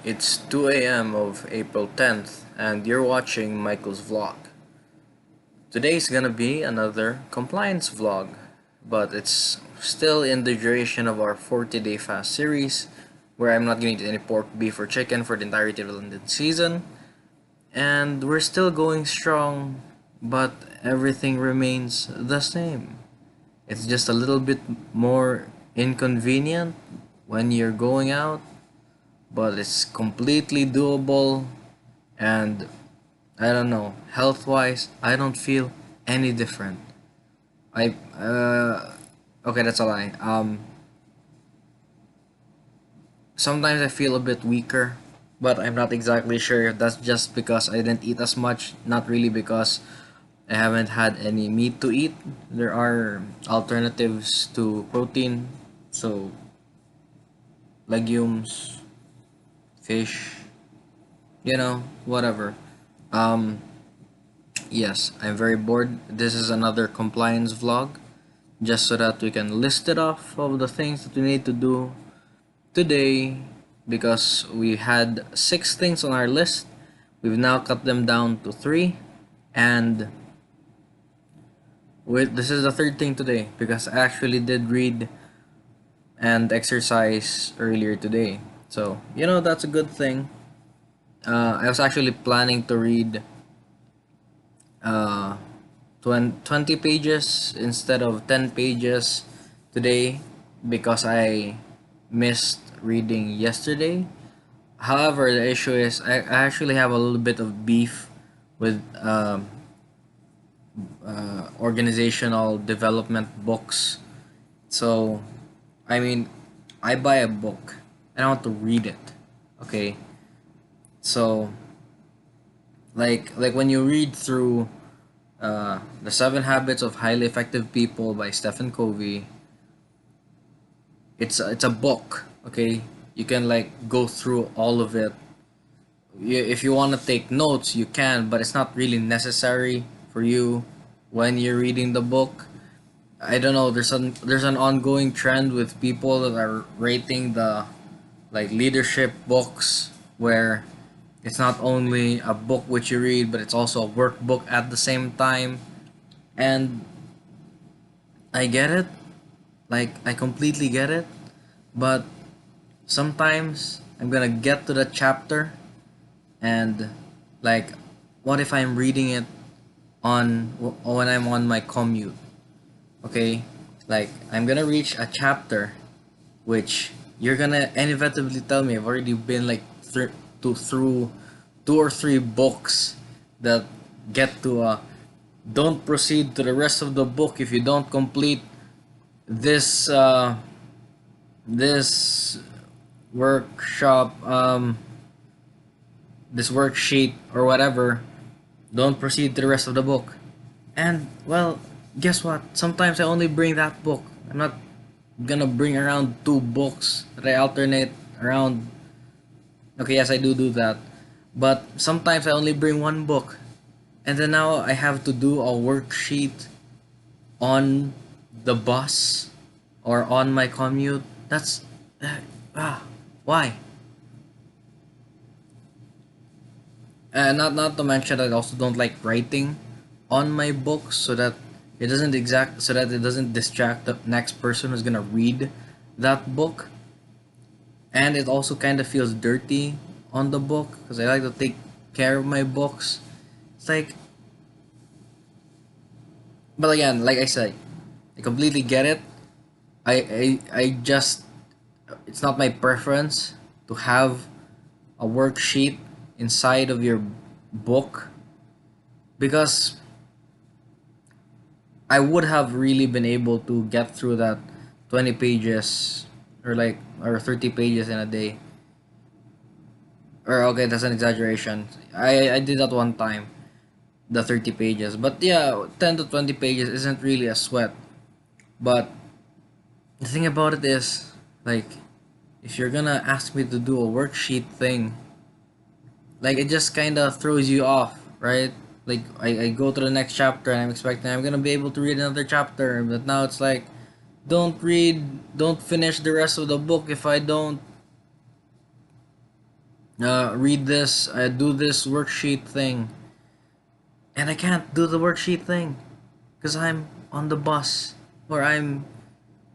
It's 2 a.m. of April 10th, and you're watching Michael's vlog. Today's gonna be another compliance vlog, but it's still in the duration of our 40-day fast series, where I'm not gonna eat any pork, beef, or chicken for the entirety of the season. And we're still going strong, but everything remains the same. It's just a little bit more inconvenient when you're going out, but it's completely doable. And I don't know, health wise, I don't feel any different. I okay, that's a lie. Sometimes I feel a bit weaker, but I'm not exactly sure if that's just because I didn't eat as much, not really because I haven't had any meat to eat. There are alternatives to protein, so legumes, fish, whatever. Um, yes, I'm very bored. This is another compliance vlog, just so that we can list it off of the things that we need to do today, because we had 6 things on our list. We've now cut them down to 3, and this is the third thing today because I actually did read and exercise earlier today. So, that's a good thing. I was actually planning to read uh, 20 pages instead of 10 pages today because I missed reading yesterday. However, the issue is I actually have a little bit of beef with organizational development books. So, I mean, I buy a book and I want to read it. Okay, so like when you read through the 7 Habits of Highly Effective People by Stephen Covey, it's a book. Okay, you can like go through all of it. If you want to take notes, you can, but it's not really necessary for you when you're reading the book. I don't know. There's an ongoing trend with people that are rating the like leadership books where it's not only a book which you read, but it's also a workbook at the same time. And I get it. Like, I completely get it. But sometimes I'm gonna get to the chapter and, like, what if I'm reading it when I'm on my commute? Okay? Like, I'm gonna reach a chapter which you're gonna inevitably tell me I've already been like through 2 or 3 books that get to don't proceed to the rest of the book if you don't complete this this workshop, this worksheet or whatever. Don't proceed to the rest of the book. And well, guess what, sometimes I only bring that book. I'm not gonna bring around 2 books that I alternate around. Okay, yes, I do that. But sometimes I only bring 1 book. And then now I have to do a worksheet on the bus or on my commute. That's why? And not to mention that I also don't like writing on my books so that it doesn't distract the next person who's gonna read that book. And it also kind of feels dirty on the book because I like to take care of my books. It's like, but again, like I said, I completely get it. I just, it's not my preference to have a worksheet inside of your book because I would have really been able to get through that 20 pages or 30 pages in a day. Or okay, that's an exaggeration. I did that one time, the 30 pages. But yeah, 10 to 20 pages isn't really a sweat. But the thing about it is, like, if you're gonna ask me to do a worksheet thing, like, it just kind of throws you off, right? Like, I go to the next chapter and I'm expecting I'm gonna be able to read another chapter, but now it's like, don't finish the rest of the book if I don't read this, do this worksheet thing, and I can't do the worksheet thing because I'm on the bus, or I'm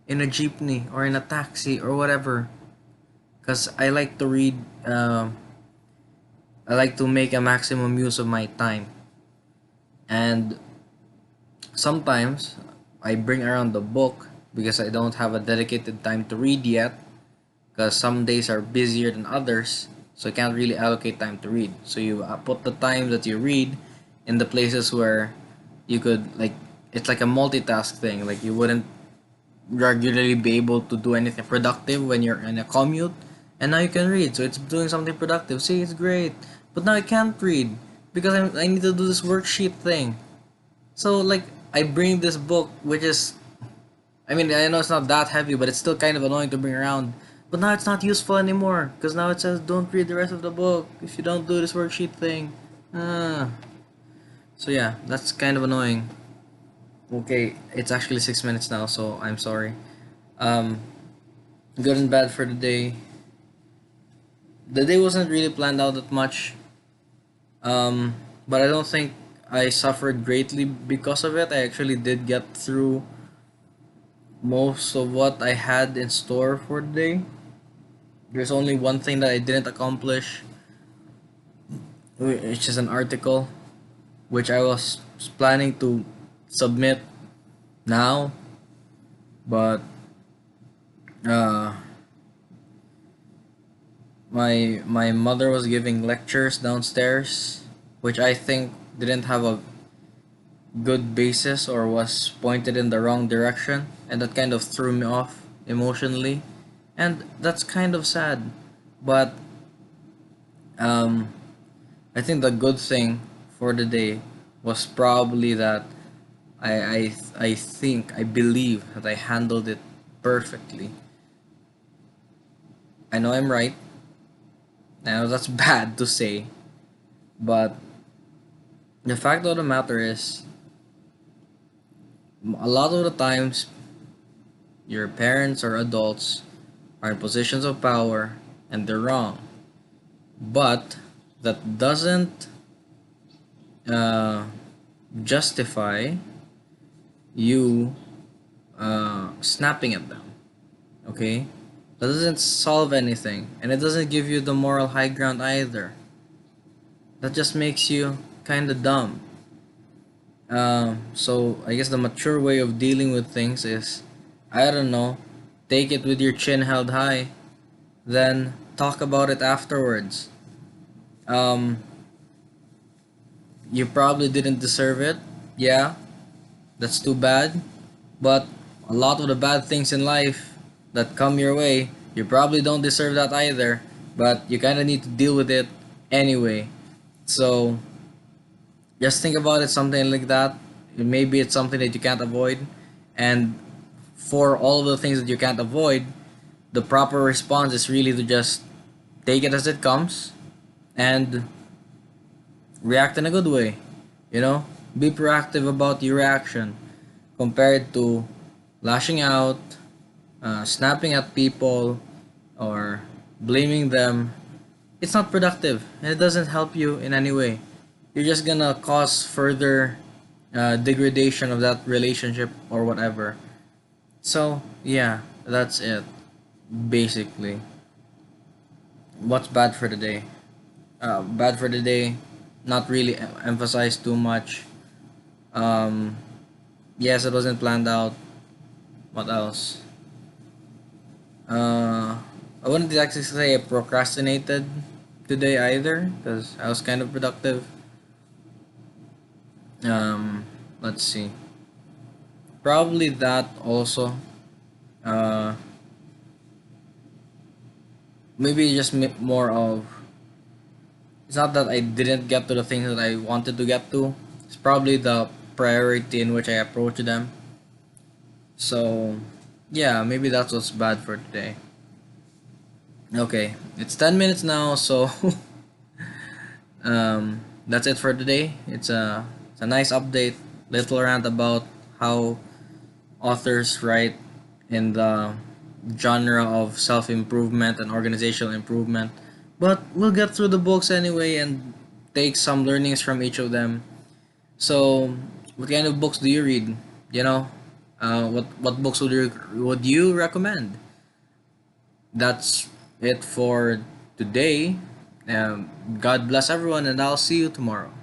in a jeepney, or in a taxi, or whatever. Because I like to read, I like to make a maximum use of my time. And sometimes I bring around the book because I don't have a dedicated time to read yet. Because some days are busier than others, so I can't really allocate time to read. So you put the time that you read in the places where you could, like, it's like a multitask thing. Like, you wouldn't regularly be able to do anything productive when you're in a commute, and now you can read, so it's doing something productive. See, it's great. But now I can't read because I need to do this worksheet thing. So, like, I bring this book, which is, I mean, I know it's not that heavy, but it's still kind of annoying to bring around. But now it's not useful anymore because now it says don't read the rest of the book if you don't do this worksheet thing. Ah. So yeah, that's kind of annoying. Okay, it's actually 6 minutes now, so I'm sorry. Um, Good and bad for the day. The day wasn't really planned out that much, but I don't think I suffered greatly because of it. I actually did get through most of what I had in store for the day. There's only one thing that I didn't accomplish, which is an article, which I was planning to submit now, but uh, my mother was giving lectures downstairs, which I think didn't have a good basis or was pointed in the wrong direction, and that kind of threw me off emotionally, and that's kind of sad. But um, I think the good thing for the day was probably that I think I believe that I handled it perfectly. I know I'm right. I know that's bad to say, but the fact of the matter is, a lot of the times, your parents or adults are in positions of power and they're wrong. But that doesn't uh, justify you snapping at them. Okay? That doesn't solve anything. And it doesn't give you the moral high ground either. That just makes you kind of dumb. So I guess the mature way of dealing with things is, I don't know, take it with your chin held high, then talk about it afterwards. Um, you probably didn't deserve it. Yeah, that's too bad. But a lot of the bad things in life that come your way, you probably don't deserve that either. But you kind of need to deal with it anyway. So just think about it, something like that. Maybe it's something that you can't avoid. And for all of the things that you can't avoid, the proper response is really to just take it as it comes and react in a good way. You know, be proactive about your reaction compared to lashing out, snapping at people, or blaming them. It's not productive and it doesn't help you in any way. You're just gonna cause further degradation of that relationship or whatever. So, yeah, that's it. Basically, what's bad for the day? Bad for the day, not really emphasized too much. Um, yes, it wasn't planned out. What else? I wouldn't actually say I procrastinated today either because I was kind of productive. Um, let's see. Probably that also. Uh, Maybe just more of, it's not that I didn't get to the things that I wanted to get to. It's probably the priority in which I approach them. So, yeah, maybe that's what's bad for today. Okay, it's 10 minutes now, so that's it for today. It's a nice update, little rant about how authors write in the genre of self improvement and organizational improvement. But we'll get through the books anyway and take some learnings from each of them. So, what kind of books do you read? You know, what books would you recommend? That's it for today. God bless everyone, and I'll see you tomorrow.